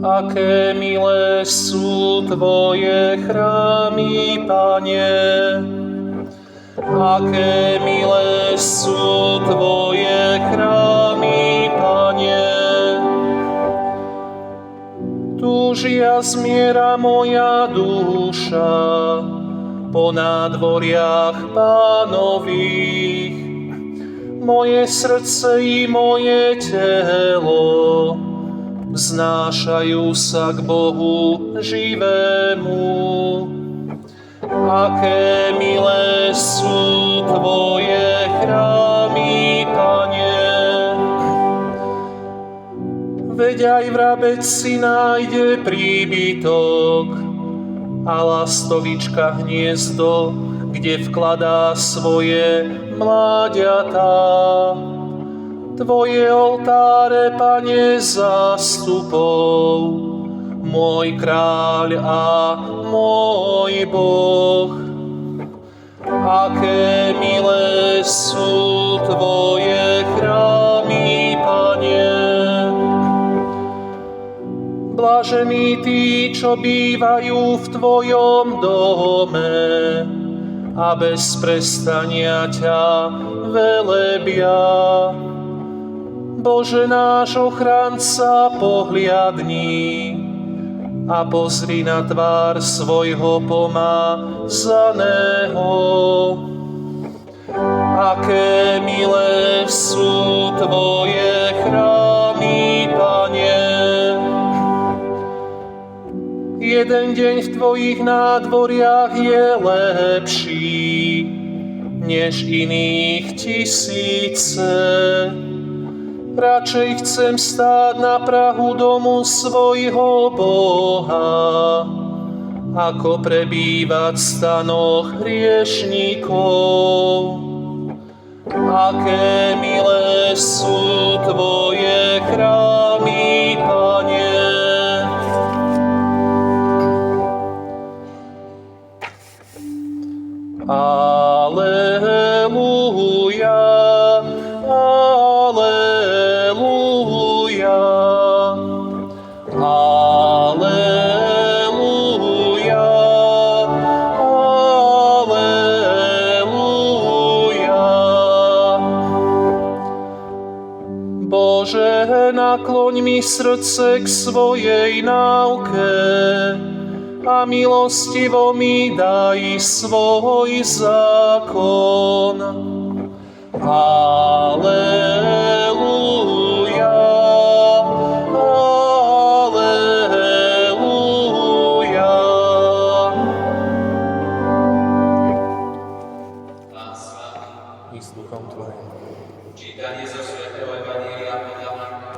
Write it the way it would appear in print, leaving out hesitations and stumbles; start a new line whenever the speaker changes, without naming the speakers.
Aké milé sú Tvoje chrámy, Pane. Aké milé sú Tvoje chrámy, Pane. Túžia zmiera moja duša po nádvoriach Pánových. Moje srdce i moje telo vznášajú sa k Bohu živému. Aké milé sú Tvoje chrámy, Pane. Veď aj vrabec si nájde príbytok a lastovička hniezdo, kde vkladá svoje mláďatá. Tvoje oltáre, Pane, zástupov, môj kráľ a môj Boh. Aké milé sú Tvoje chrámy, Pane. Blažení tí, čo bývajú v Tvojom dome a bez prestania ťa velebia. Bože náš ochranca, pohliadni a pozri na tvár svojho pomázaného. Aké milé sú Tvoje chrámy, Pane. Jeden deň v Tvojich nádvoriach je lepší než iných tisíce. Radšej chcem stáť na prahu domu svojho Boha, ako prebývať v stanoch hriešnikov. Aké milé sú Tvoje chrámy, Pane. Aleluja, aleluja, aleluja, aleluja. Bože, nakloň mi srdce k svojej náuke a milostivo mi daj svoj zákon. Aleluja, aleluja.
Pán s vami.
I s duchom Tvojim.
Čítanie zo svätého Evanjelia podľa Marka.